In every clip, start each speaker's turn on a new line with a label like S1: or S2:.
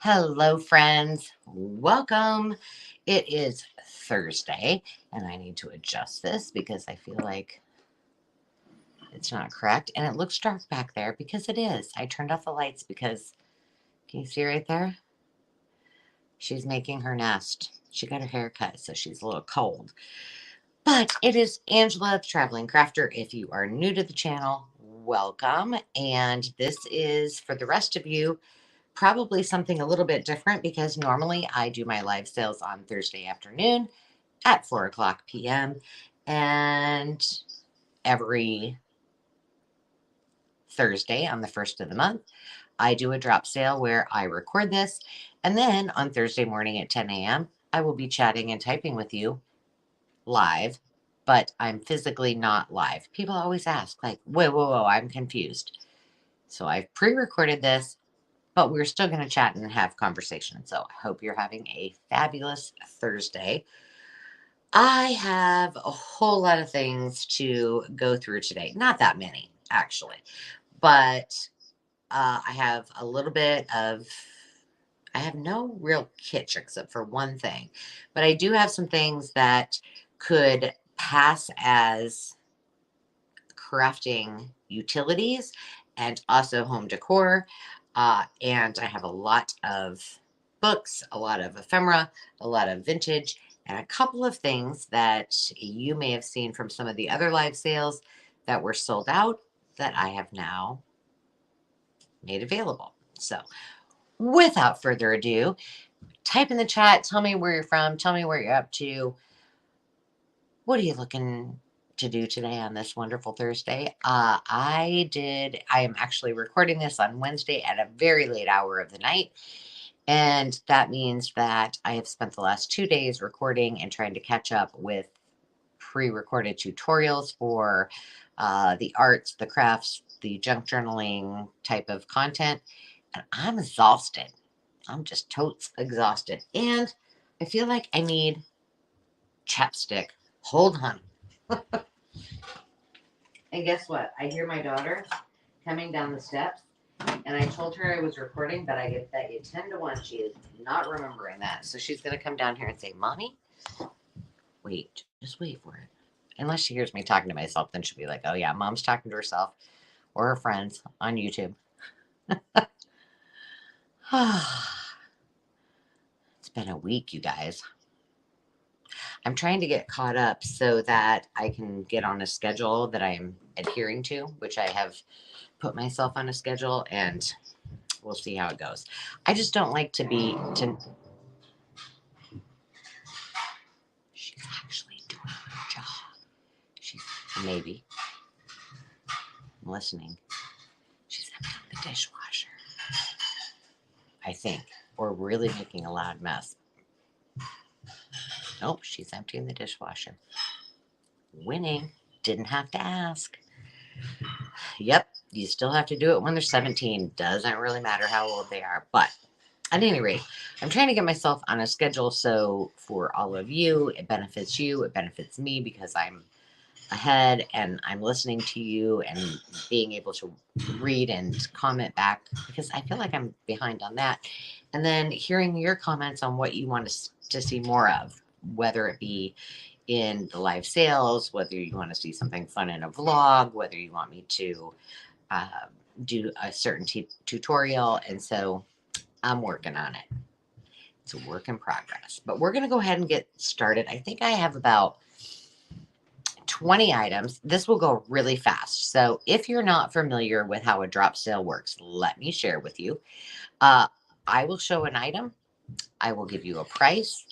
S1: Hello, friends. Welcome. It is Thursday, and I need to adjust this because I feel like it's not correct. And it looks dark back there because it is. I turned off the lights because, can you see right there? She's making her nest. She got her hair cut, so she's a little cold. But it is Angela, the Traveling Crafter. If you are new to the channel, welcome. And this is for the rest of you probably something a little bit different because normally I do my live sales on Thursday afternoon at 4 o'clock p.m. And every Thursday on the first of the month, I do a drop sale where I record this. And then on Thursday morning at 10 a.m., I will be chatting and typing with you live, but I'm physically not live. People always ask, like, whoa, I'm confused. So I've pre-recorded this, but we're still going to chat and have conversation. So I hope you're having a fabulous Thursday. I have a whole lot of things to go through today. Not that many, actually, but I have a little bit of, I have no real kitsch except for one thing, but I do have some things that could pass as crafting utilities and also home decor. And I have a lot of books, a lot of ephemera, a lot of vintage, and a couple of things that you may have seen from some of the other live sales that were sold out that I have now made available. So without further ado, type in the chat, tell me where you're from, tell me where you're up to. What are you looking to do today on this wonderful Thursday? I am actually recording this on Wednesday at a very late hour of the night. And that means that I have spent the last 2 days recording and trying to catch up with pre-recorded tutorials for the arts, the crafts, the junk journaling type of content. And I'm exhausted. I'm just totes exhausted. And I feel like I need chapstick. Hold on. And guess what? I hear my daughter coming down the steps, and I told her I was recording, but I get that you 10 to 1. She is not remembering that. So she's going to come down here and say, Mommy, wait, just wait for it. Unless she hears me talking to myself, then she'll be like, oh, yeah, Mom's talking to herself or her friends on YouTube. It's been a week, you guys. I'm trying to get caught up so that I can get on a schedule that I'm adhering to, which I have put myself on a schedule, and we'll see how it goes. I just don't like to be She's actually doing her job. She's maybe listening. She's emptying the dishwasher, I think, or really making a loud mess. Nope, she's emptying the dishwasher. Winning. Didn't have to ask. Yep, you still have to do it when they're 17. Doesn't really matter how old they are. But at any rate, I'm trying to get myself on a schedule so for all of you, it benefits you, it benefits me because I'm ahead and I'm listening to you and being able to read and comment back because I feel like I'm behind on that. And then hearing your comments on what you want to see more of, whether it be in the live sales, whether you want to see something fun in a vlog, whether you want me to uh, do a certain tutorial. And so I'm working on it. It's a work in progress, but we're going to go ahead and get started. I think I have about 20 items. This will go really fast. So if you're not familiar with how a drop sale works, let me share with you. I will show an item. I will give you a price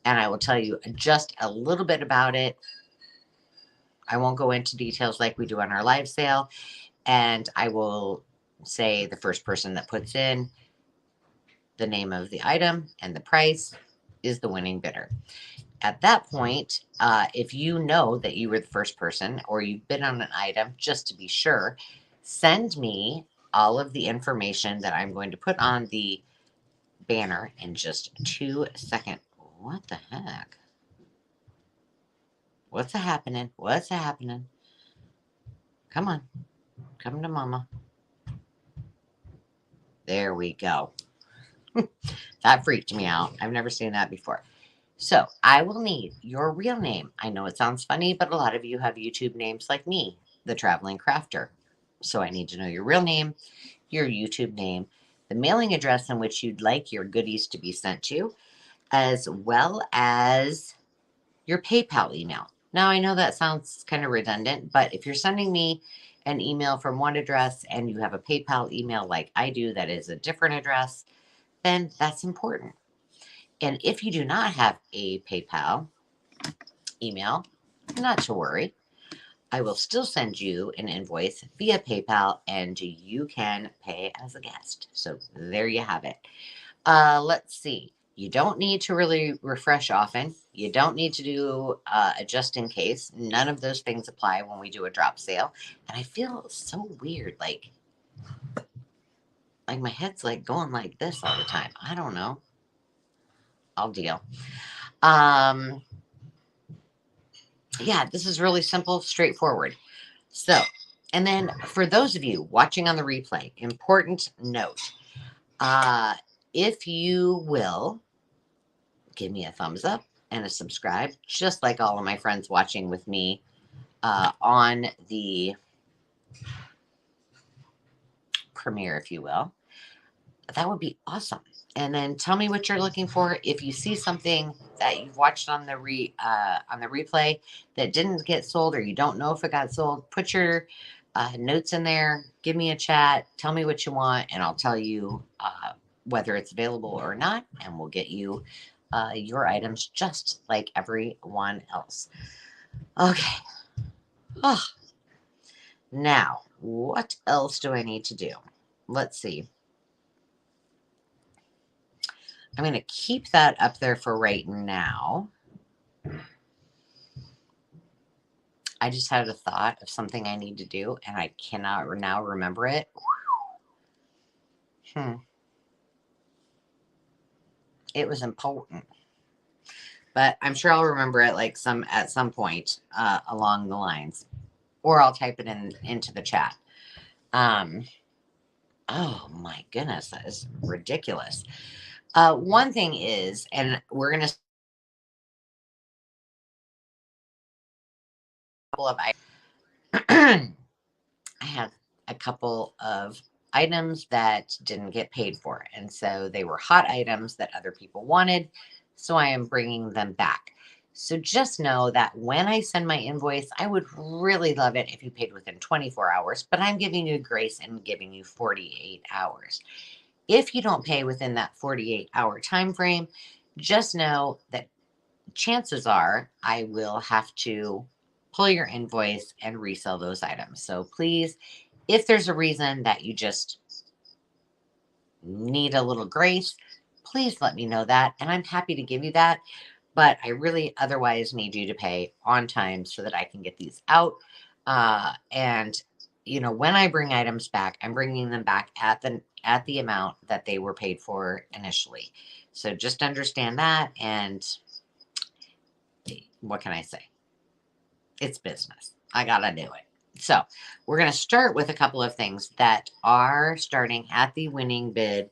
S1: and I will tell you just a little bit about it. I won't go into details like we do on our live sale. And I will say the first person that puts in the name of the item and the price is the winning bidder. At that point, if you know that you were the first person or you've bid on an item, just to be sure, send me all of the information that I'm going to put on the banner in just 2 seconds. What the heck? What's happening? What's happening? Come on. Come to mama. There we go. That freaked me out. I've never seen that before. So I will need your real name. I know it sounds funny, but a lot of you have YouTube names like me, the Traveling Crafter. So I need to know your real name, your YouTube name, the mailing address in which you'd like your goodies to be sent to, as well as your PayPal email. Now, I know that sounds kind of redundant, but if you're sending me an email from one address and you have a PayPal email like I do that is a different address, then that's important. And if you do not have a PayPal email, not to worry. I will still send you an invoice via PayPal and you can pay as a guest. So there you have it. Let's see. You don't need to really refresh often. You don't need to do a just in case. None of those things apply when we do a drop sale. And I feel so weird, like my head's like going like this all the time. I don't know. I'll deal. Um, yeah, this is really simple, straightforward. So, and then for those of you watching on the replay, important note. Uh, if you will give me a thumbs up and a subscribe, just like all of my friends watching with me on the premiere, if you will, that would be awesome. And then tell me what you're looking for. If you see something that you've watched on the replay that didn't get sold, or you don't know if it got sold, put your notes in there. Give me a chat. Tell me what you want, and I'll tell you whether it's available or not, and we'll get you your items just like everyone else. Okay. Oh. Now, what else do I need to do? Let's see. I'm going to keep that up there for right now. I just had a thought of something I need to do, and I cannot now remember it. It was important, but I'm sure I'll remember it like at some point along the lines, or I'll type it into the chat. Oh my goodness, that is ridiculous. One thing is, and we're gonna I had a couple of items that didn't get paid for, and so they were hot items that other people wanted, so I am bringing them back. So just know that when I send my invoice, I would really love it if you paid within 24 hours, but I'm giving you grace and giving you 48 hours. If you don't pay within that 48-hour time frame, just know that chances are I will have to pull your invoice and resell those items. So please, if there's a reason that you just need a little grace, please let me know that, and I'm happy to give you that. But I really otherwise need you to pay on time so that I can get these out. And when I bring items back, I'm bringing them back at the amount that they were paid for initially. So just understand that. And what can I say? It's business. I gotta do it. So we're going to start with a couple of things that are starting at the winning bid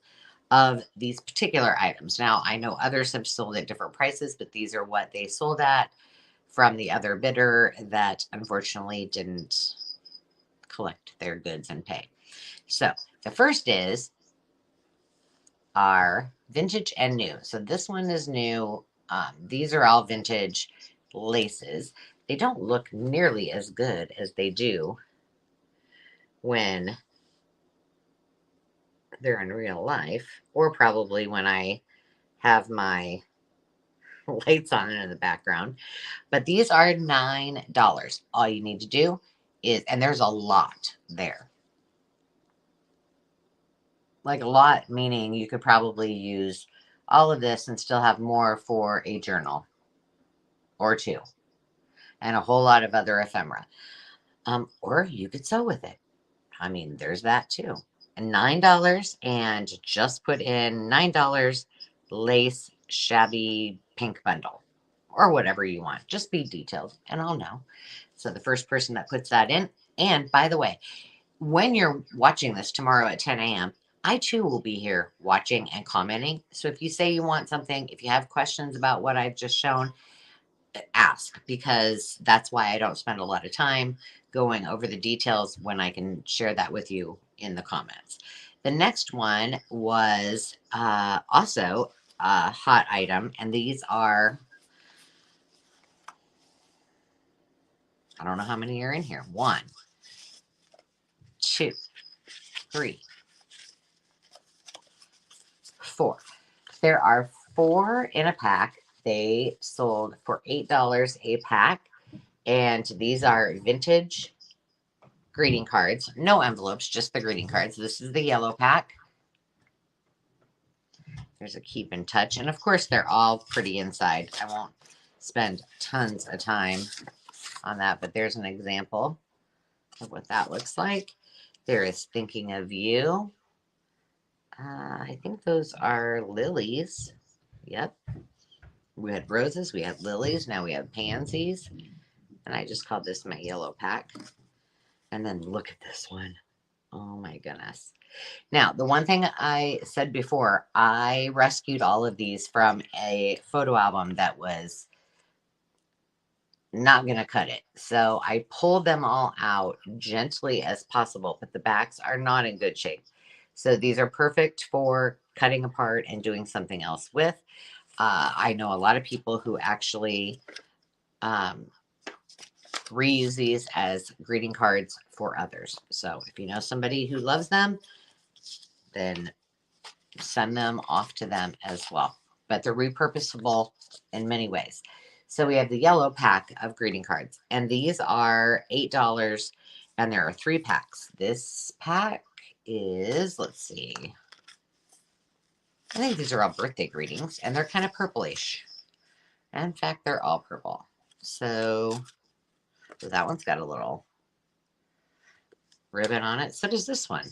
S1: of these particular items. Now, I know others have sold at different prices, but these are what they sold at from the other bidder that unfortunately didn't collect their goods and pay. So the first is our vintage and new. So this one is new. These are all vintage laces. They don't look nearly as good as they do when they're in real life, or probably when I have my lights on in the background. But these are $9. All you need to do is, and there's a lot there. Like a lot, meaning you could probably use all of this and still have more for a journal or two, and a whole lot of other ephemera. Or you could sew with it. I mean, there's that too. And $9, and just put in $9 lace shabby pink bundle, or whatever you want. Just be detailed and I'll know. So the first person that puts that in, and by the way, when you're watching this tomorrow at 10 a.m., I too will be here watching and commenting. So if you say you want something, if you have questions about what I've just shown, ask, because that's why I don't spend a lot of time going over the details when I can share that with you in the comments. The next one was also a hot item, and these are, I don't know how many are in here. 1, 2, 3, 4. There are 4 in a pack. They sold for $8 a pack, and these are vintage greeting cards. No envelopes, just the greeting cards. This is the yellow pack. There's a keep in touch, and of course they're all pretty inside. I won't spend tons of time on that, but there's an example of what that looks like. There is thinking of you. I think those are lilies. Yep. We had roses, we had lilies, now we have pansies. And I just called this my yellow pack. And then look at this one. Oh my goodness. Now, the one thing I said before, I rescued all of these from a photo album that was not going to cut it. So I pulled them all out gently as possible, but the backs are not in good shape. So these are perfect for cutting apart and doing something else with. I know a lot of people who actually reuse these as greeting cards for others. So if you know somebody who loves them, then send them off to them as well. But they're repurposable in many ways. So we have the yellow pack of greeting cards, and these are $8, and there are 3 packs. This pack is, let's see, I think these are all birthday greetings, and they're kind of purplish. In fact, they're all purple. So that one's got a little ribbon on it. So does this one.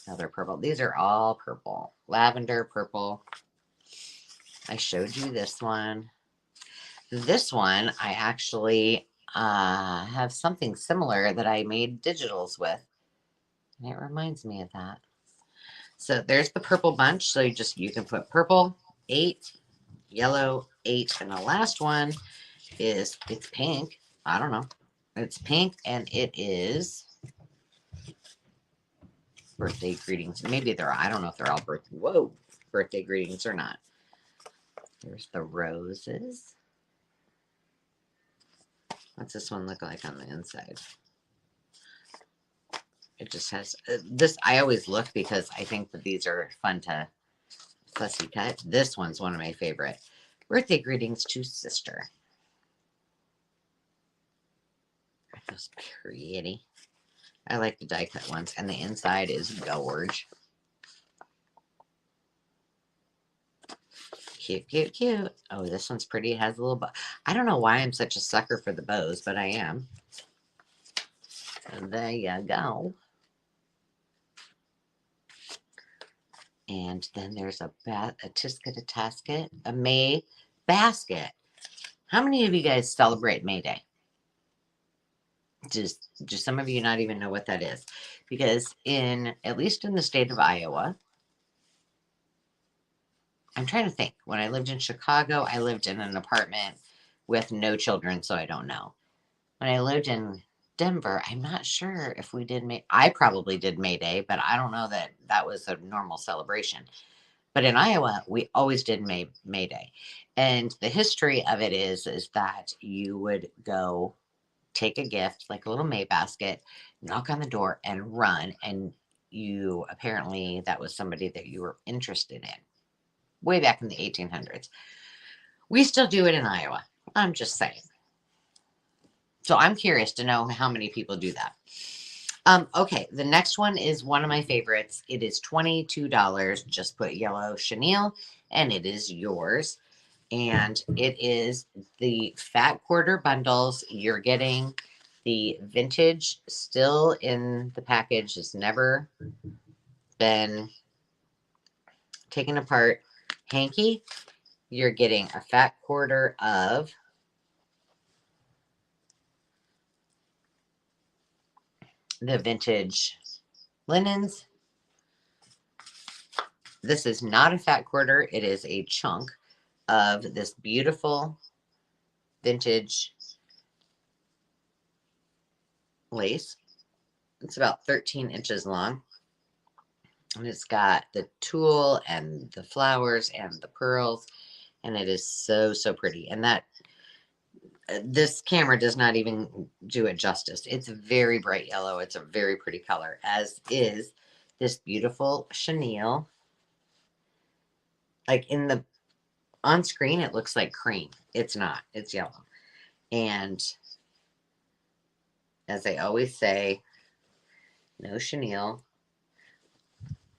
S1: Another purple. These are all purple. Lavender, purple. I showed you this one. This one, I actually have something similar that I made digitals with. And it reminds me of that. So there's the purple bunch. So you can put purple, 8, yellow, 8. And the last one is, it's pink. I don't know. It's pink, and it is birthday greetings. Maybe I don't know if they're all birthday greetings or not. There's the roses. What's this one look like on the inside? It just has this. I always look because I think that these are fun to fussy cut. This one's one of my favorite. Birthday greetings to sister. That's pretty. I like the die cut ones, and the inside is gorge. Cute, cute, cute. Oh, this one's pretty. It has a little bow. I don't know why I'm such a sucker for the bows, but I am. And there you go. And then there's a tisket, a tasket, a May basket. How many of you guys celebrate May Day? Just some of you not even know what that is? Because at least in the state of Iowa, I'm trying to think. When I lived in Chicago, I lived in an apartment with no children, so I don't know. When I lived in Denver, I'm not sure if we did I probably did May Day, but I don't know that that was a normal celebration. But in Iowa, we always did May Day. And the history of it is that you would go take a gift, like a little May basket, knock on the door, and run. And apparently that was somebody that you were interested in. Way back in the 1800s. We still do it in Iowa. I'm just saying. So I'm curious to know how many people do that. Okay, the next one is one of my favorites. It is $22. Just put yellow chenille, and it is yours. And it is the fat quarter bundles. You're getting the vintage still in the package. It's never been taken apart hanky. You're getting a fat quarter of the vintage linens. This is not a fat quarter. It is a chunk of this beautiful vintage lace. It's about 13 inches long. And it's got the tulle and the flowers and the pearls. And it is so, so pretty. And that this camera does not even do it justice. It's very bright yellow. It's a very pretty color, as is this beautiful chenille. Like on screen, it looks like cream. It's not. It's yellow. And as I always say, no chenille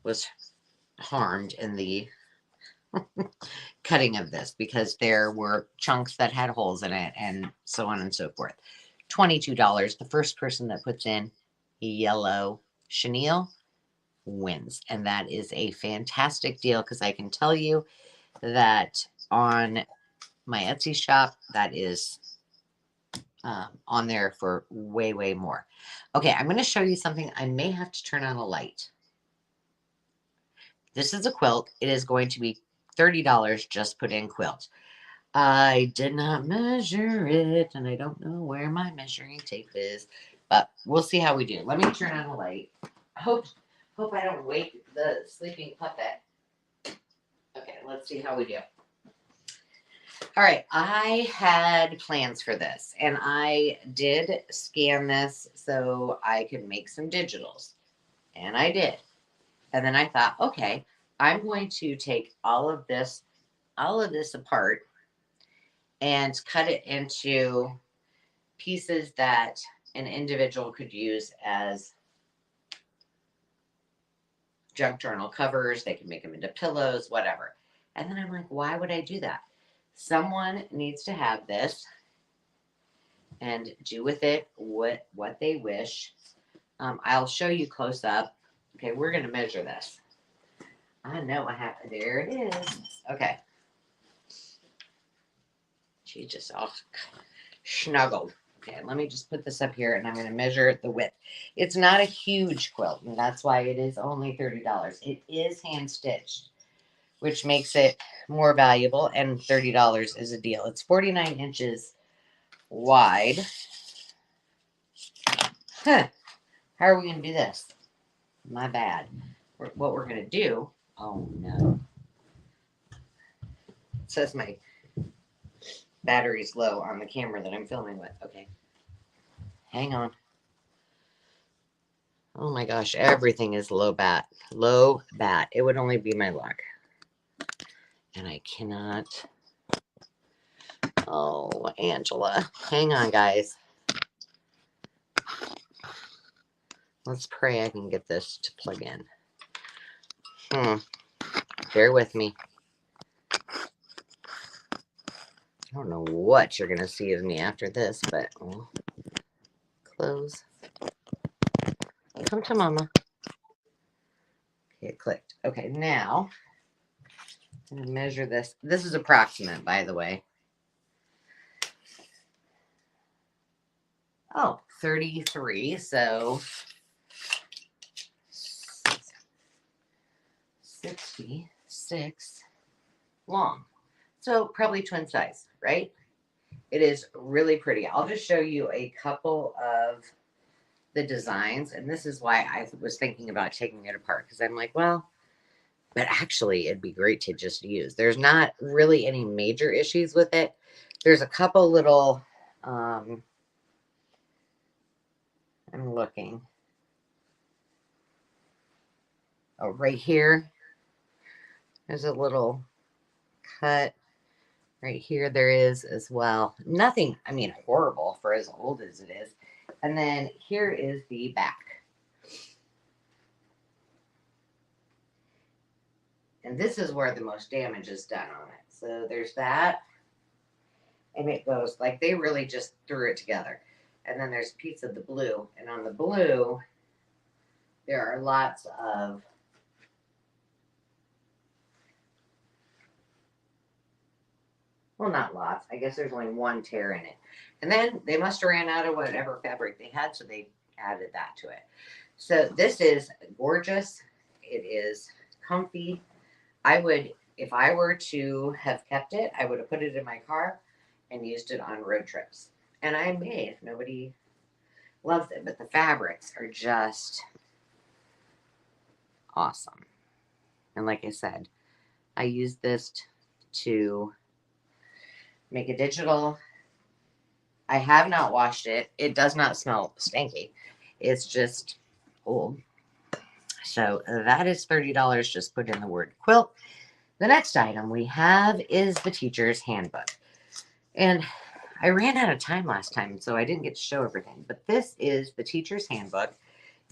S1: was harmed in the cutting of this because there were chunks that had holes in it and so on and so forth. $22. The first person that puts in yellow chenille wins. And that is a fantastic deal because I can tell you that on my Etsy shop, that is on there for way, way more. Okay, I'm going to show you something. I may have to turn on a light. This is a quilt. It is going to be $30 just put in quilt. I did not measure it, and I don't know where my measuring tape is, but we'll see how we do. Let me turn on the light. Hope I don't wake the sleeping puppet. Okay, let's see how we do. All right, I had plans for this, and I did scan this so I could make some digitals, and I did. And then I thought, okay, I'm going to take all of this apart and cut it into pieces that an individual could use as junk journal covers. They can make them into pillows, whatever. And then I'm like, why would I do that? Someone needs to have this and do with it what they wish. I'll show you close up. Okay, we're going to measure this. I know I have. There it is. Okay. She just all snuggled. Okay, let me just put this up here and I'm going to measure the width. It's not a huge quilt, and that's why it is only $30. It is hand stitched, which makes it more valuable, and $30 is a deal. It's 49 inches wide. Huh. How are we going to do this? My bad. What we're going to do, oh no. It says my battery's low on the camera that I'm filming with. Okay. Hang on. Oh my gosh, everything is low bat. Low bat. It would only be my luck. And I cannot. Oh, Angela. Hang on, guys. Let's pray I can get this to plug in. Bear with me. I don't know what you're going to see of me after this, but close. Come to mama. Okay, it clicked. Okay, now I'm going to measure this. This is approximate, by the way. Oh, 33. So 66 long. So probably twin size, right? It is really pretty. I'll just show you a couple of the designs. And this is why I was thinking about taking it apart. Because I'm like, well, but actually it'd be great to just use. There's not really any major issues with it. There's a couple little, I'm looking. Oh, right here. There's a little cut. Right here there is as well. Nothing, I mean, horrible for as old as it is. And then here is the back. And this is where the most damage is done on it. So there's that. And it goes, like they really just threw it together. And then there's a piece of the blue. And on the blue, there are lots of well, not lots. I guess there's only one tear in it. And then they must have ran out of whatever fabric they had, so they added that to it. So this is gorgeous. It is comfy. I would, if I were to have kept it, I would have put it in my car and used it on road trips. And I may if nobody loves it, but the fabrics are just awesome. And like I said, I use this to make a digital. I have not washed it. It does not smell stinky. It's just old. So that is $30. Just put in the word quilt. The next item we have is the teacher's handbook. And I ran out of time last time, so I didn't get to show everything. But this is the teacher's handbook.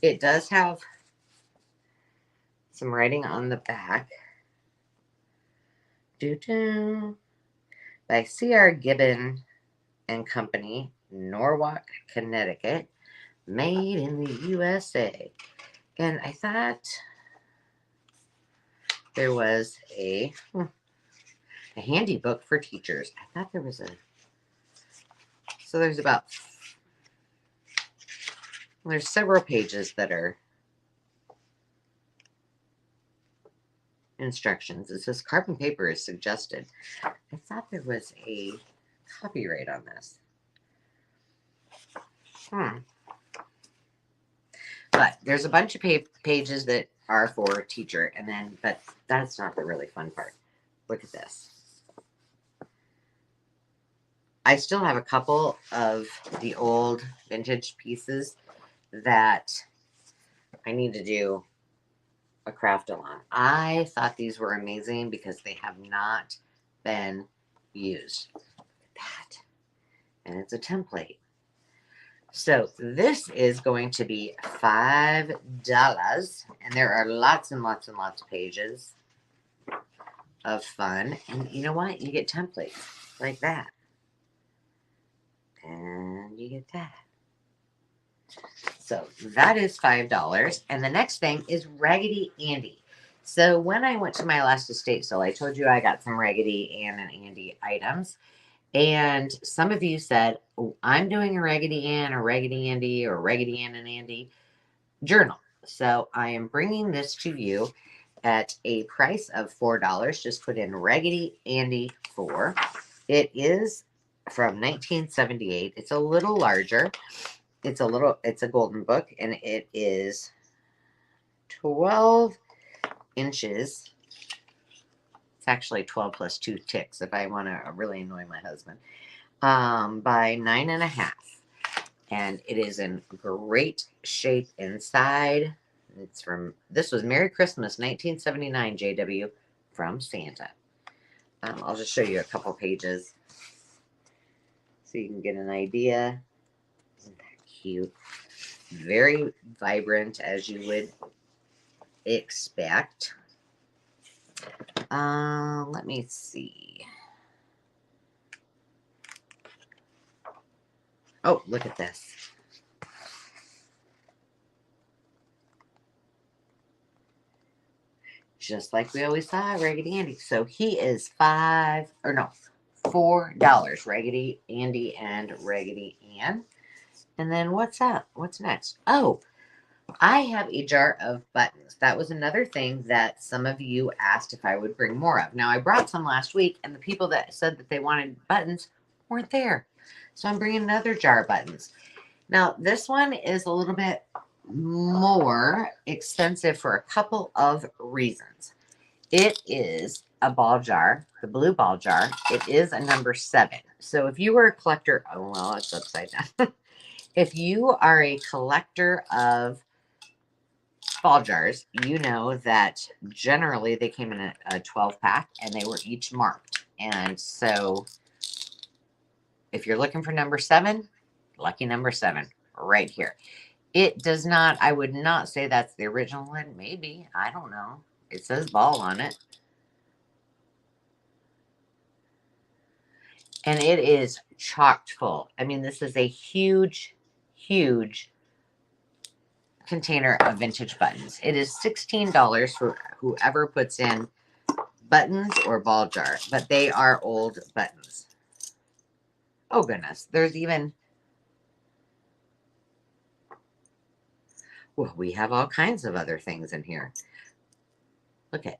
S1: It does have some writing on the back. Doo-doo. By C.R. Gibbon and Company, Norwalk, Connecticut. Made in the USA. And I thought there was a handy book for teachers. I thought there was so there's several pages that are instructions. It says carbon paper is suggested. I thought there was a copyright on this. But there's a bunch of pages that are for teacher, but that's not the really fun part. Look at this. I still have a couple of the old vintage pieces that I need to do a craft on. I thought these were amazing because they have not been used. Look at that. And it's a template. So this is going to be $5. And there are lots and lots and lots of pages of fun. And you know what? You get templates like that. And you get that. So that is $5. And the next thing is Raggedy Andy. So when I went to my last estate sale, I told you I got some Raggedy Ann and Andy items. And some of you said, oh, I'm doing a Raggedy Ann, a Raggedy Andy, or Raggedy Ann and Andy journal. So I am bringing this to you at a price of $4. Just put in Raggedy Andy 4. It is from 1978. It's a little larger. It's a golden book, and it is 12 inches. It's actually 12 plus 2 ticks if I want to really annoy my husband. By 9.5. And it is in great shape inside. This was Merry Christmas 1979, JW, from Santa. I'll just show you a couple pages so you can get an idea. Isn't that cute? Very vibrant, as you would expect. Let me see. Oh, look at this. Just like we always saw Raggedy Andy. So he is $4. Raggedy Andy and Raggedy Ann. And then what's up? What's next? Oh, I have a jar of buttons. That was another thing that some of you asked if I would bring more of. Now, I brought some last week, and the people that said that they wanted buttons weren't there. So I'm bringing another jar of buttons. Now, this one is a little bit more expensive for a couple of reasons. It is a ball jar, the blue ball jar. It is a number 7. So if you were a collector, oh, well, it's upside down. If you are a collector of ball jars, you know that generally they came in a 12 pack and they were each marked. And so if you're looking for number 7, lucky number 7 right here. It does not, I would not say that's the original one. Maybe, I don't know. It says ball on it. And it is chocked full. I mean, this is a huge, huge container of vintage buttons. It is $16 for whoever puts in buttons or ball jar, but they are old buttons. Oh goodness, there's even, well, we have all kinds of other things in here. Look at,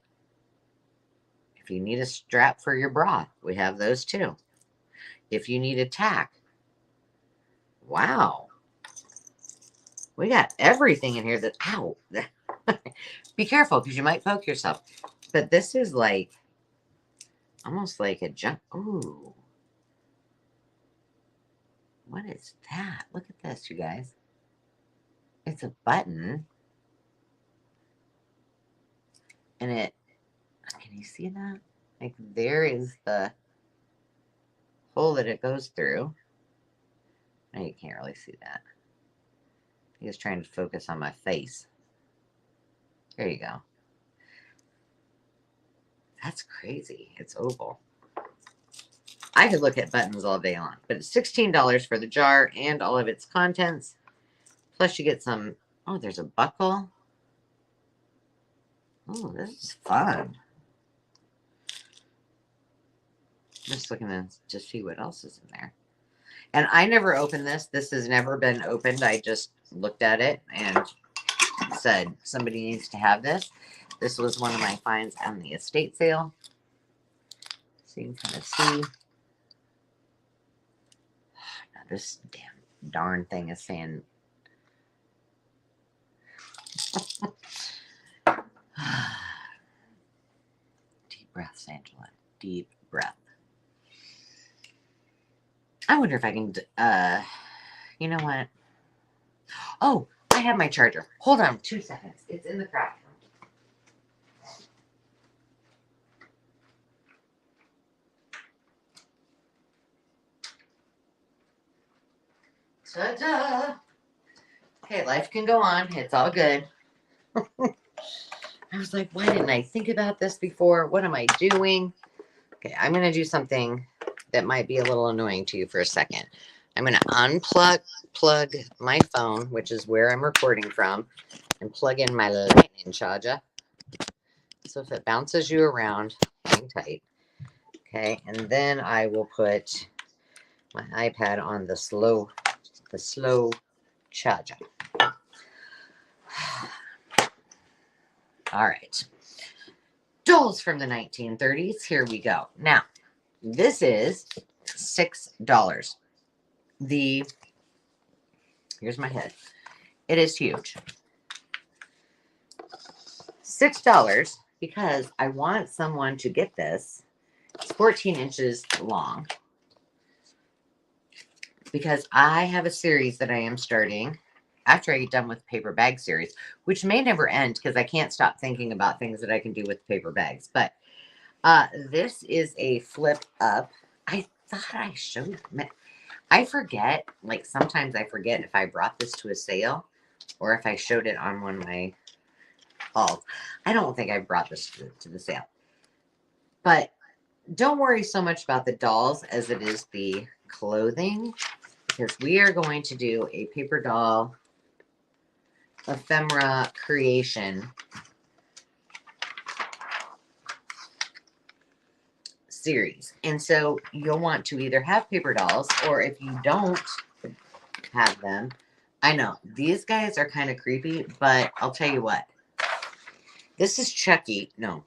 S1: If you need a strap for your bra, we have those too. If you need a tack, wow. We got everything in here that, ow. Be careful because you might poke yourself. But this is like, almost like a jump. Ooh. What is that? Look at this, you guys. It's a button. And it, can you see that? Like there is the hole that it goes through. No, you can't really see that. He was trying to focus on my face. There you go. That's crazy. It's oval. I could look at buttons all day long, but it's $16 for the jar and all of its contents. Plus you get some, oh, there's a buckle. Oh, this is fun. Just looking to see what else is in there. And I never opened this. This has never been opened. I just looked at it and said, somebody needs to have this. This was one of my finds on the estate sale. So you can kind of see. Now this darn thing is saying. Deep breaths, Angela. Deep breath. I wonder if I can, you know what? Oh, I have my charger. Hold on 2 seconds. It's in the craft room. Ta-da! Okay, life can go on. It's all good. I was like, why didn't I think about this before? What am I doing? Okay, I'm going to do something that might be a little annoying to you for a second. I'm going to plug my phone, which is where I'm recording from, and plug in my lightning charger. So if it bounces you around, hang tight. Okay, and then I will put my iPad on the slow charger. All right. Dolls from the 1930s. Here we go. Now, this is $6. Here's my head. It is huge. $6 because I want someone to get this. It's 14 inches long. Because I have a series that I am starting after I get done with paper bag series, which may never end because I can't stop thinking about things that I can do with paper bags. But this is a flip up. I thought I showed it. I forget, like sometimes I forget if I brought this to a sale or if I showed it on one of my hauls. I don't think I brought this to the sale. But don't worry so much about the dolls as it is the clothing, because we are going to do a paper doll ephemera creation series. And so you'll want to either have paper dolls, or if you don't have them, I know these guys are kind of creepy, but I'll tell you what, this is Chucky. No,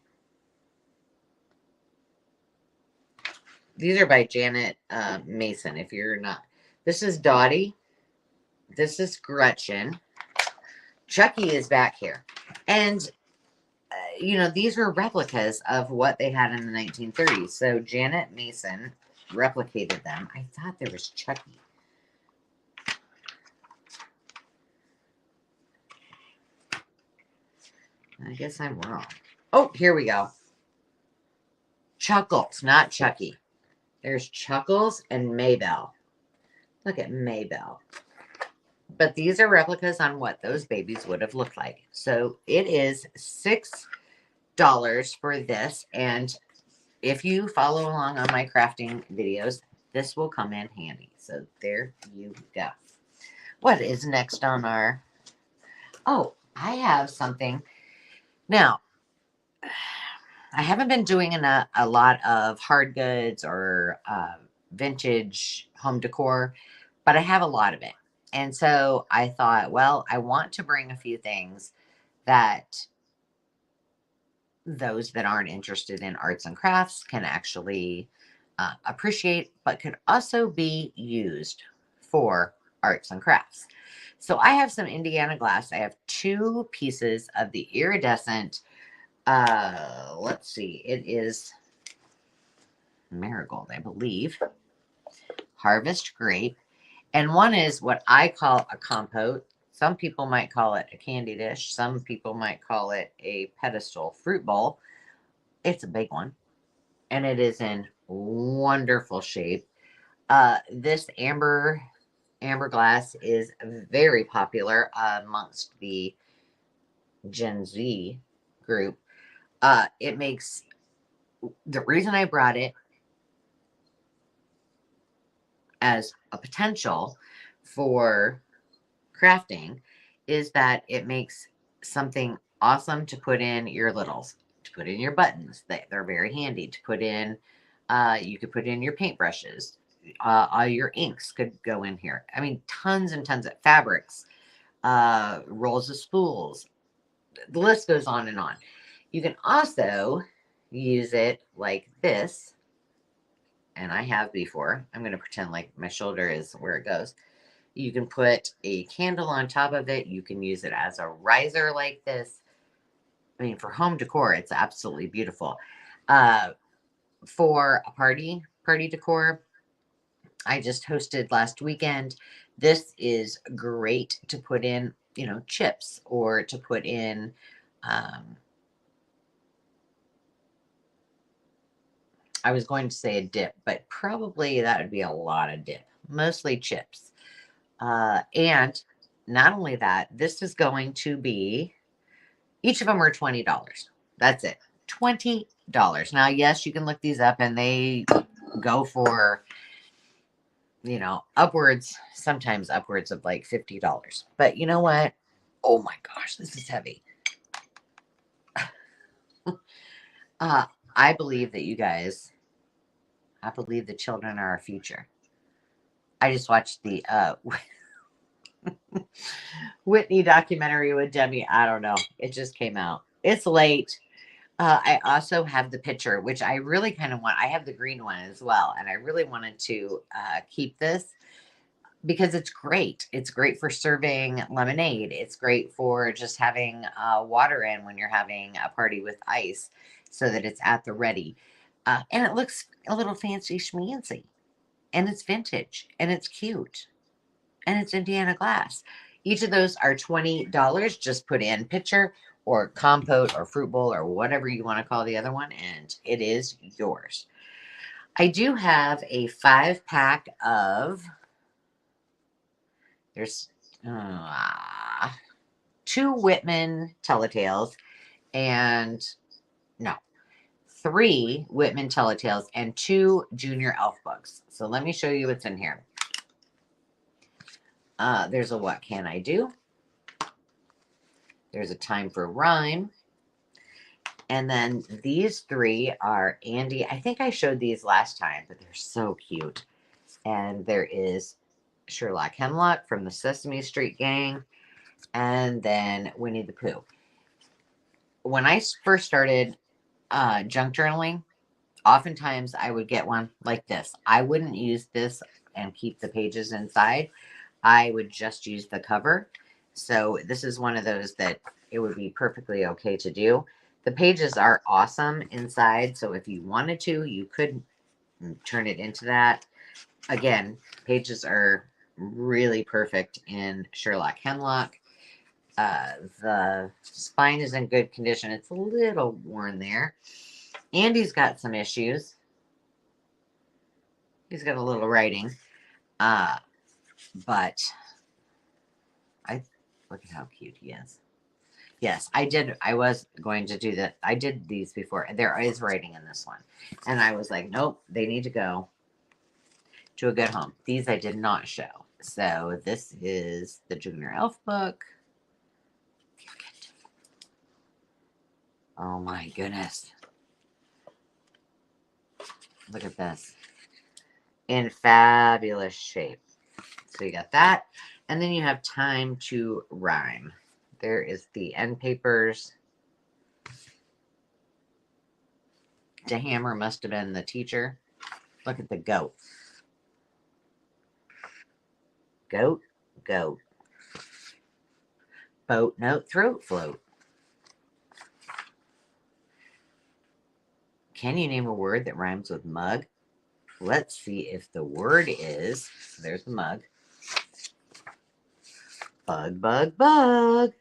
S1: these are by Janet Mason. If you're not, this is Dottie, this is Gretchen, Chucky is back here, and you know, these were replicas of what they had in the 1930s. So Janet Mason replicated them. I thought there was Chucky. I guess I'm wrong. Oh, here we go. Chuckles, not Chucky. There's Chuckles and Maybelle. Look at Maybelle. But these are replicas on what those babies would have looked like. So it is $6 for this. And if you follow along on my crafting videos, this will come in handy. So there you go. What is next on our... Oh, I have something. Now, I haven't been doing a lot of hard goods or vintage home decor, but I have a lot of it. And so I thought, well, I want to bring a few things that those that aren't interested in arts and crafts can actually appreciate, but could also be used for arts and crafts. So I have some Indiana glass. I have 2 pieces of the iridescent, let's see, it is marigold, I believe, harvest grape. And one is what I call a compote. Some people might call it a candy dish. Some people might call it a pedestal fruit bowl. It's a big one, and it is in wonderful shape. This amber glass is very popular amongst the Gen Z group. It makes the reason I brought it as a potential for crafting is that it makes something awesome to put in your littles, to put in your buttons. They're very handy to put in. You could put in your paintbrushes. All your inks could go in here. I mean, tons and tons of fabrics, rolls of spools. The list goes on and on. You can also use it like this, and I have before. I'm going to pretend like my shoulder is where it goes. You can put a candle on top of it. You can use it as a riser like this. I mean, for home decor, it's absolutely beautiful. Uh, for a party decor, I just hosted last weekend. This is great to put in, chips or to put in, um, I was going to say a dip, but probably that would be a lot of dip, mostly chips. And not only that, this is going to be, each of them are $20. That's it. $20. Now, yes, you can look these up and they go for, sometimes upwards of like $50. But you know what? Oh my gosh, this is heavy. Uh, I believe that I believe the children are our future. I just watched the Whitney documentary with Demi. I don't know. It just came out. It's late. I also have the picture, which I really kind of want. I have the green one as well, and I really wanted to keep this because it's great. It's great for serving lemonade. It's great for just having water in when you're having a party with ice, so that it's at the ready. And it looks a little fancy schmancy, and it's vintage, and it's cute, and it's Indiana glass. Each of those are $20. Just put in pitcher or compote or fruit bowl or whatever you want to call the other one, and it is yours. I do have a 5-pack of, there's uh, 2 Whitman Telltales and, no, 3 Whitman Telltales and 2 Junior Elf books. So let me show you what's in here. There's a What Can I Do? There's a Time for Rhyme. And then these 3 are Andy. I think I showed these last time, but they're so cute. And there is Sherlock Hemlock from the Sesame Street gang. And then Winnie the Pooh. When I first started junk journaling, oftentimes I would get one like this. I wouldn't use this and keep the pages inside. I would just use the cover. So this is one of those that it would be perfectly okay to do. The pages are awesome inside. So if you wanted to, you could turn it into that. Again, pages are really perfect in Sherlock Hemlock. The spine is in good condition. It's a little worn there. Andy's got some issues. He's got a little writing. But I look at how cute he is. Yes, I did. I was going to do that. I did these before. There is writing in this one. And I was like, nope, they need to go to a good home. These I did not show. So this is the Junior Elf book. Oh my goodness. Look at this. In fabulous shape. So you got that. And then you have Time to Rhyme. There is the end papers. DeHammer must have been the teacher. Look at the goat. Goat, goat. Boat, note, throat float. Can you name a word that rhymes with mug? Let's see if the word is, there's the mug. Bug, bug, bug.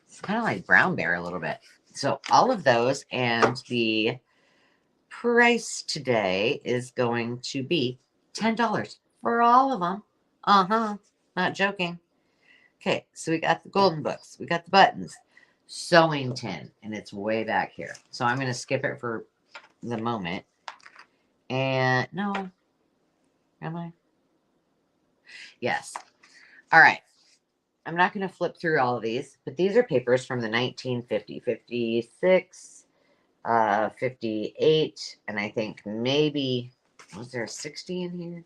S1: It's kind of like brown bear a little bit. So all of those, and the price today is going to be $10 for all of them. Not joking. Okay, so we got the golden books, we got the buttons, sewing tin, and it's way back here. So I'm going to skip it for the moment. And no, am I? Yes. All right. I'm not going to flip through all of these, but these are papers from the 1950, 56, 58, and I think maybe, was there a 60 in here?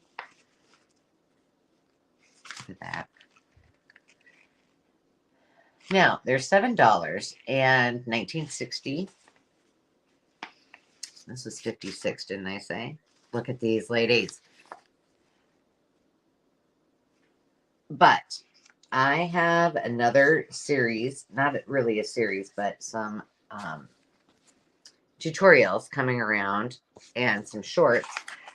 S1: Look at that. Now, they're $7, and 1960. This was 56, didn't I say? Look at these ladies. But I have another series, not really a series, but some tutorials coming around and some shorts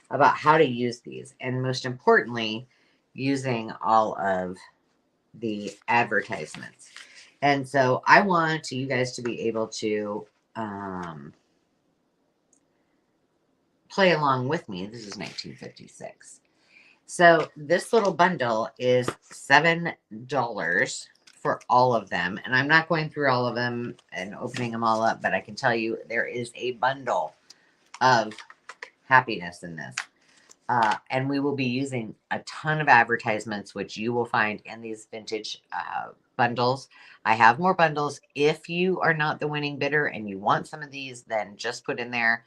S1: about how to use these. And most importantly, using all of the advertisements. And so I want you guys to be able to play along with me. This is 1956. So this little bundle is $7 for all of them. And I'm not going through all of them and opening them all up, but I can tell you there is a bundle of happiness in this. And we will be using a ton of advertisements, which you will find in these vintage bundles. I have more bundles. If you are not the winning bidder and you want some of these, then just put in there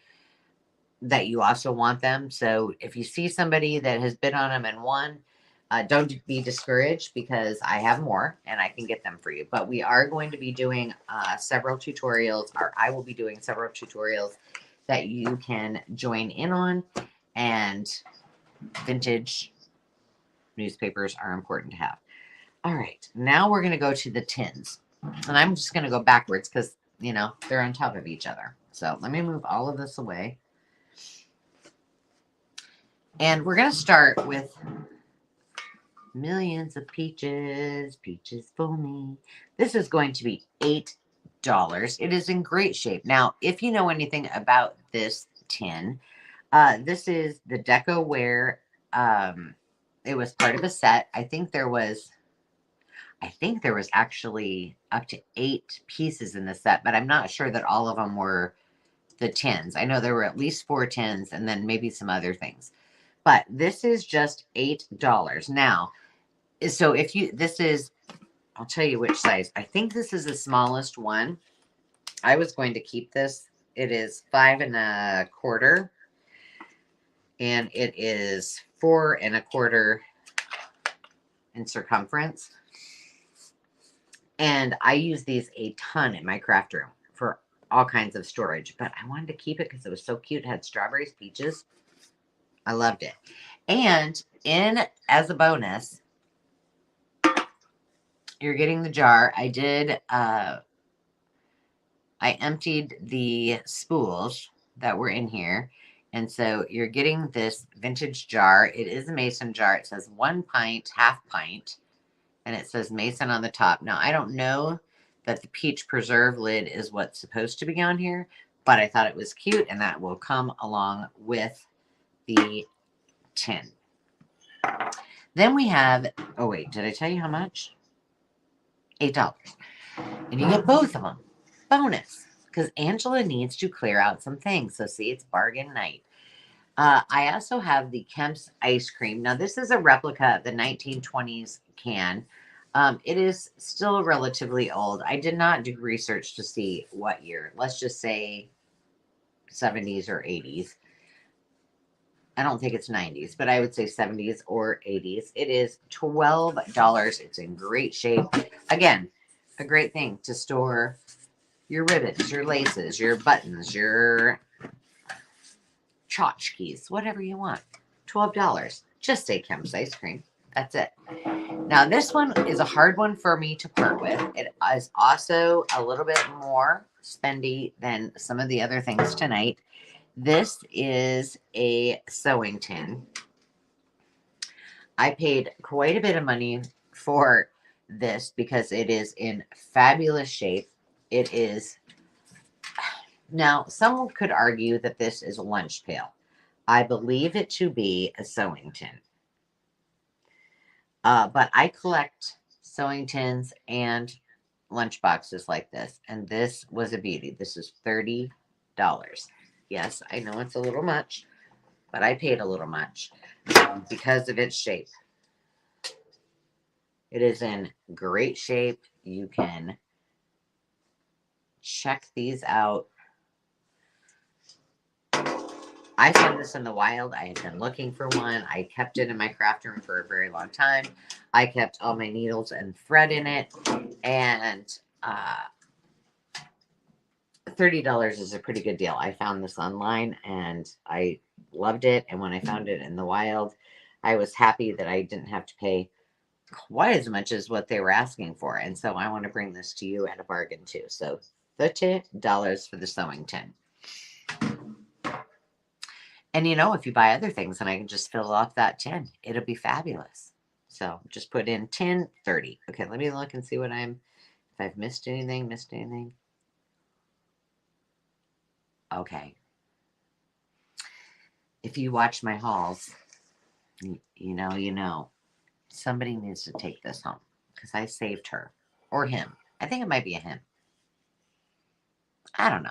S1: that you also want them. So if you see somebody that has bid on them and won, don't be discouraged because I have more and I can get them for you. But we are going to be doing several tutorials, or I will be doing several tutorials that you can join in on. And vintage newspapers are important to have. All right, now we're going to go to the tins. And I'm just going to go backwards because, you know, they're on top of each other. So let me move all of this away. And we're going to start with millions of peaches, peaches for me. This is going to be $8. It is in great shape. Now, if you know anything about this tin, this is the Decoware. It was part of a set. I think there was actually up to 8 pieces in the set, but I'm not sure that all of them were the tins. I know there were at least 4 tins and then maybe some other things. But this is just $8. Now, so if you, this is, I'll tell you which size. I think this is the smallest one. I was going to keep this. It is 5 1/4. And it is 4 1/4 in circumference. And I use these a ton in my craft room for all kinds of storage. But I wanted to keep it because it was so cute. It had strawberries, peaches. I loved it. And as a bonus, you're getting the jar. I did, I emptied the spools that were in here. And so you're getting this vintage jar. It is a mason jar. It says 1 pint, half pint. And it says mason on the top. Now, I don't know that the peach preserve lid is what's supposed to be on here, but I thought it was cute, and that will come along with the tin. Then we have, oh wait, did I tell you how much? $8. And you get both of them. Bonus. Because Angela needs to clear out some things. So see, it's bargain night. I also have the Kemp's ice cream. Now, this is a replica of the 1920s can. It is still relatively old. I did not do research to see what year. Let's just say 70s or 80s. I don't think it's 90s, but I would say 70s or 80s. It is $12. It's in great shape. Again, a great thing to store your ribbons, your laces, your buttons, your tchotchkes, whatever you want. $12. Just say Kemp's ice cream. That's it. Now, this one is a hard one for me to part with. It is also a little bit more spendy than some of the other things tonight. This is a sewing tin. I paid quite a bit of money for this because it is in fabulous shape. It is, now, someone could argue that this is a lunch pail. I believe it to be a sewing tin. But I collect sewing tins and lunch boxes like this. And this was a beauty. This is $30. Yes, I know it's a little much, but I paid a little much because of its shape. It is in great shape. You can check these out. I found this in the wild. I had been looking for one. I kept it in my craft room for a very long time. I kept all my needles and thread in it. And $30 is a pretty good deal. I found this online and I loved it. And when I found it in the wild, I was happy that I didn't have to pay quite as much as what they were asking for. And so I want to bring this to you at a bargain too. So $30 for the sewing tin. And you know, if you buy other things and I can just fill off that tin, it'll be fabulous. So just put in tin, 30. Okay, let me look and see what if I've missed anything. Okay. If you watch my hauls, you know. Somebody needs to take this home because I saved her or him. I think it might be a him. I don't know.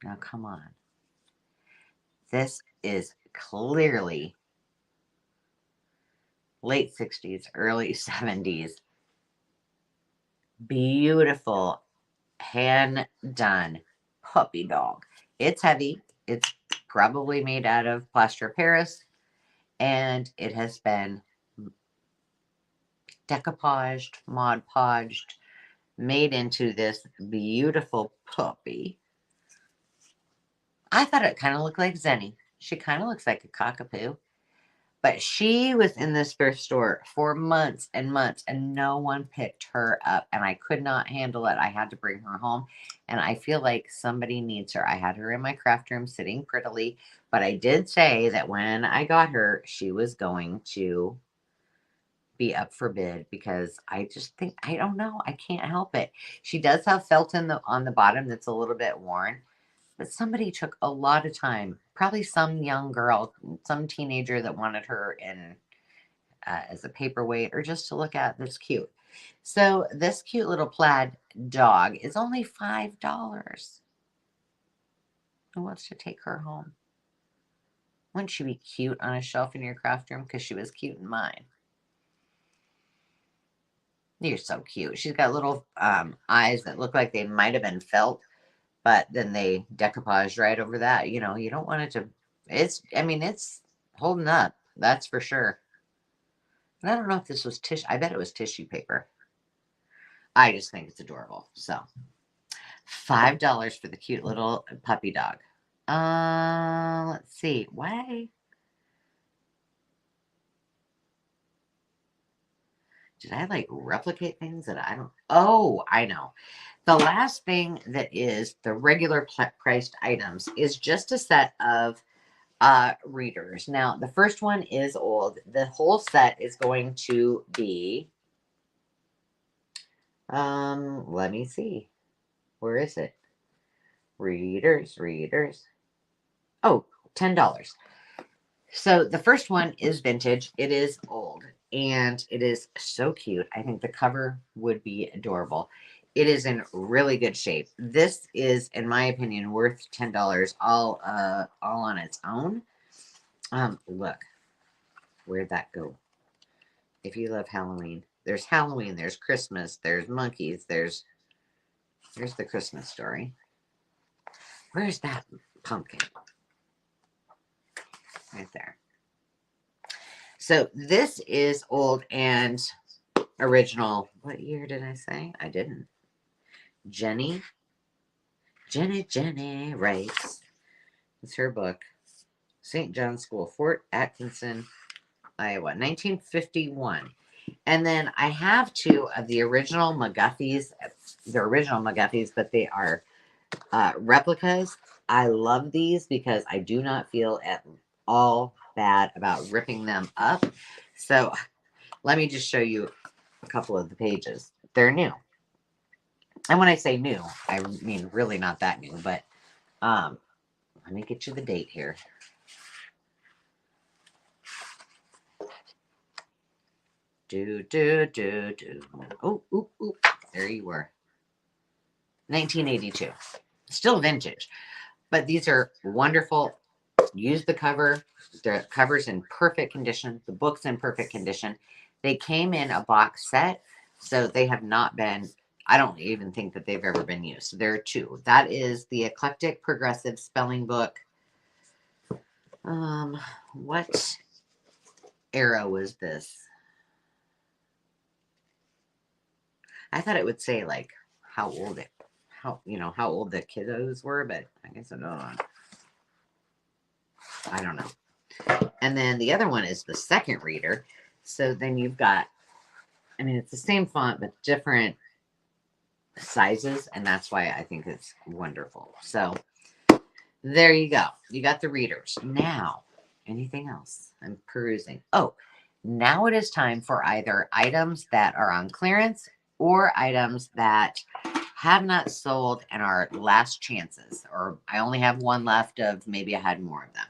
S1: Now, come on. This is clearly late 60s, early 70s. Beautiful, hand-done puppy dog. It's heavy. It's probably made out of plaster of Paris. And it has been decoupaged, Mod Podged, made into this beautiful puppy. I thought it kind of looked like Zenny. She kind of looks like a cockapoo. But she was in this thrift store for months and months, and no one picked her up. And I could not handle it. I had to bring her home. And I feel like somebody needs her. I had her in my craft room sitting prettily. But I did say that when I got her, she was going to be up for bid because I just think, I don't know. I can't help it. She does have felt on the bottom that's a little bit worn. But somebody took a lot of time, probably some young girl, some teenager that wanted her in as a paperweight or just to look at this cute. So this cute little plaid dog is only $5. Who wants to take her home? Wouldn't she be cute on a shelf in your craft room? Because she was cute in mine. You're so cute. She's got little eyes that look like they might have been felt. But then they decoupaged right over that. You know, you don't want it to, it's holding up. That's for sure. And I don't know if this was tissue. I bet it was tissue paper. I just think it's adorable. So $5 for the cute little puppy dog. Let's see. Why? Did I like replicate things that I don't? Oh, I know. The last thing that is the regular priced items is just a set of readers. Now, the first one is old. The whole set is going to be, let me see. Where is it? Readers. Oh, $10. So the first one is vintage. It is old and it is so cute. I think the cover would be adorable. It is in really good shape. This is, in my opinion, worth $10 all on its own. Look, where'd that go? If you love Halloween, there's Christmas, there's monkeys, here's the Christmas story. Where's that pumpkin? Right there. So this is old and original. What year did I say? I didn't. Jenny writes. It's her book. St. John's School, Fort Atkinson, Iowa, 1951. And then I have two of the original McGuffies. They're original McGuffies, but they are replicas. I love these because I do not feel at all bad about ripping them up. So let me just show you a couple of the pages. They're new. And when I say new, I mean really not that new, but let me get you the date here. Oh, there you were. 1982. Still vintage. But these are wonderful. Use the cover. The cover's in perfect condition. The book's in perfect condition. They came in a box set, so they have not been, I don't even think that they've ever been used. There are two. That is the Eclectic Progressive Spelling Book. What era was this? I thought it would say like how old the kiddos were, but I guess I don't know. And then the other one is the second reader. So then you've got, I mean, it's the same font, but different sizes. And that's why I think it's wonderful. So there you go. You got the readers. Now, anything else? I'm perusing. Oh, now it is time for either items that are on clearance or items that have not sold and are last chances, or I only have one left of maybe I had more of them.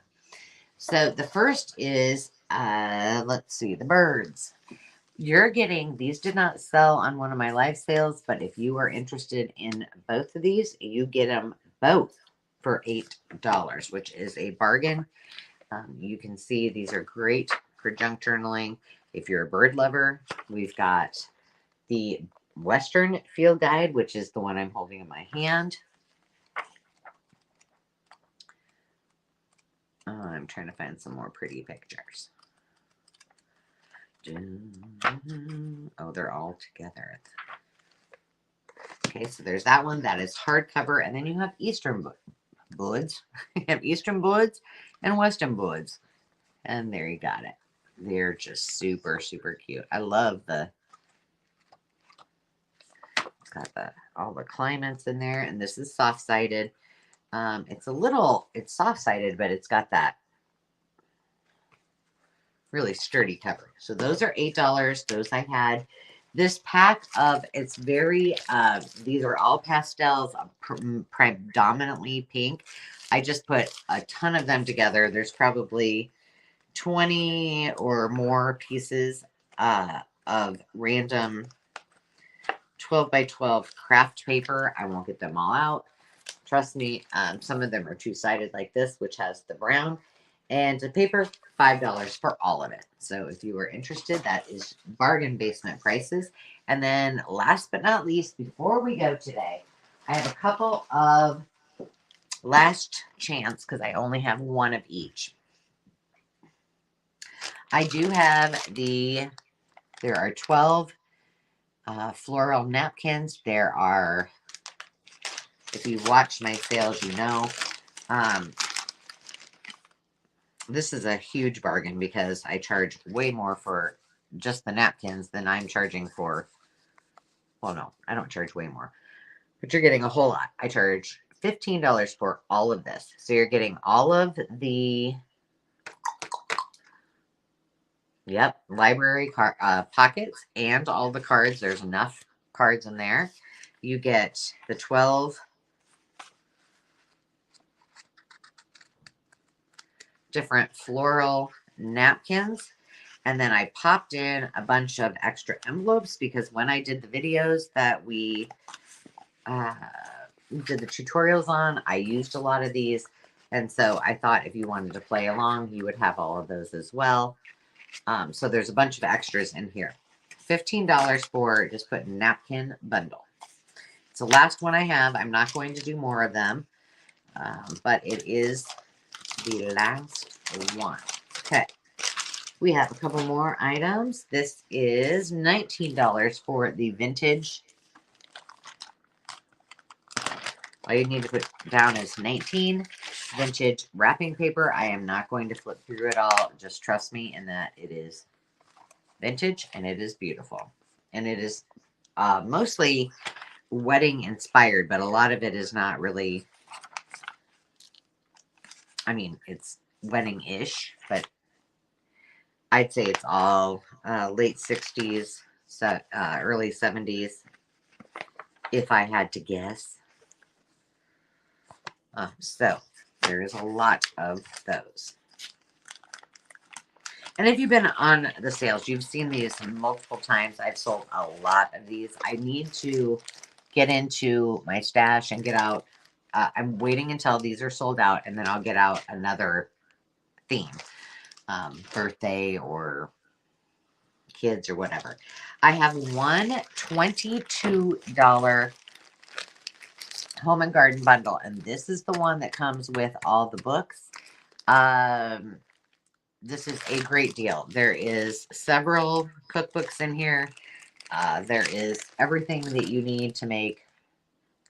S1: So the first is, let's see, the birds. You're getting, these did not sell on one of my live sales, but if you are interested in both of these, you get them both for $8, which is a bargain. You can see these are great for junk journaling. If you're a bird lover, we've got the Western Field Guide, which is the one I'm holding in my hand. I'm trying to find some more pretty pictures. Oh, they're all together. Okay, so there's that one. That is hardcover. And then you have Eastern Buds. You have Eastern Buds and Western Buds. And there you got it. They're just super, super cute. I love got all the climates in there, and this is soft-sided. It's soft-sided, but it's got that really sturdy cover. So those are $8. Those I had. This pack of, it's very, these are all pastels, predominantly pink. I just put a ton of them together. There's probably 20 or more pieces of random 12 by 12 craft paper. I won't get them all out. Trust me, some of them are two-sided like this, which has the brown. And the paper, $5 for all of it. So if you were interested, that is bargain basement prices. And then last but not least, before we go today, I have a couple of last chance, because I only have one of each. I do have there are 12 floral napkins. There are, if you watch my sales, you know, this is a huge bargain because I charge way more for just the napkins than I'm charging for, well, no, I don't charge way more, but you're getting a whole lot. I charge $15 for all of this. So you're getting all of the, library pockets and all the cards. There's enough cards in there. You get the 12 different floral napkins. And then I popped in a bunch of extra envelopes because when I did the videos that we did the tutorials on, I used a lot of these. And so I thought if you wanted to play along, you would have all of those as well. So there's a bunch of extras in here. $15 for just put napkin bundle. It's the last one I have. I'm not going to do more of them, but it is the last one. Okay. We have a couple more items. This is $19 for the vintage. All you need to put down is 19 vintage wrapping paper. I am not going to flip through it all. Just trust me in that it is vintage and it is beautiful. And it is mostly wedding inspired, but a lot of it is not really, I mean, it's wedding-ish, but I'd say it's all late 60s, so, early 70s, if I had to guess. So there is a lot of those. And if you've been on the sales, you've seen these multiple times. I've sold a lot of these. I need to get into my stash and get out. I'm waiting until these are sold out, and then I'll get out another theme, birthday or kids or whatever. I have one $22 Home and Garden bundle, and this is the one that comes with all the books. This is a great deal. There is several cookbooks in here. There is everything that you need to make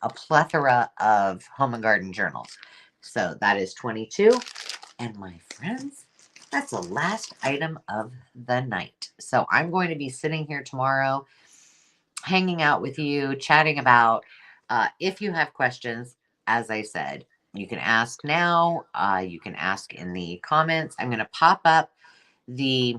S1: a plethora of home and garden journals. So that is 22. And my friends, that's the last item of the night. So I'm going to be sitting here tomorrow, hanging out with you, chatting about if you have questions, as I said, you can ask now. You can ask in the comments. I'm going to pop up the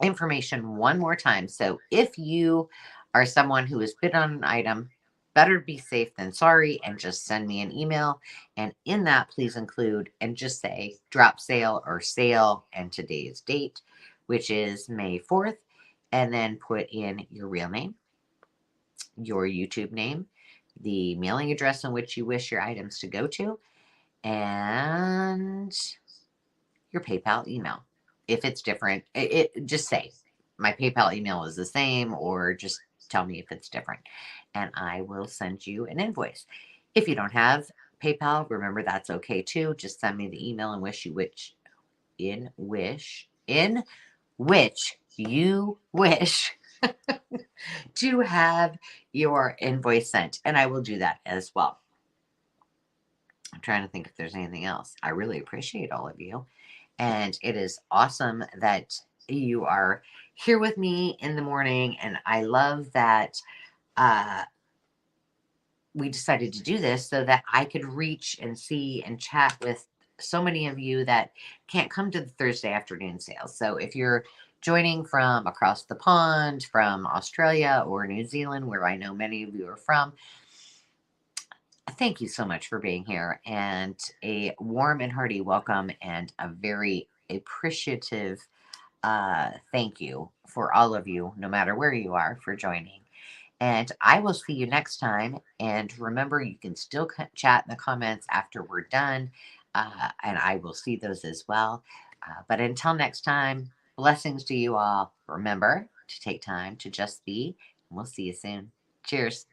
S1: information one more time. So if you are someone who has bid on an item, better be safe than sorry, and just send me an email. And in that, please include and just say drop sale or sale and today's date, which is May 4th. And then put in your real name, your YouTube name, the mailing address in which you wish your items to go to, and your PayPal email. If it's different, just say my PayPal email is the same, or just tell me if it's different, and I will send you an invoice. If you don't have PayPal, remember that's okay too. Just send me the email and in which you wish to have your invoice sent, and I will do that as well. I'm trying to think if there's anything else. I really appreciate all of you. And it is awesome that you are here with me in the morning. And I love that we decided to do this so that I could reach and see and chat with so many of you that can't come to the Thursday afternoon sales. So if you're joining from across the pond, from Australia or New Zealand, where I know many of you are from, thank you so much for being here, and a warm and hearty welcome, and a very appreciative thank you for all of you, no matter where you are, for joining. And I will see you next time. And remember, you can still chat in the comments after we're done, and I will see those as well. But until next time, blessings to you all. Remember to take time to just be, and we'll see you soon. Cheers.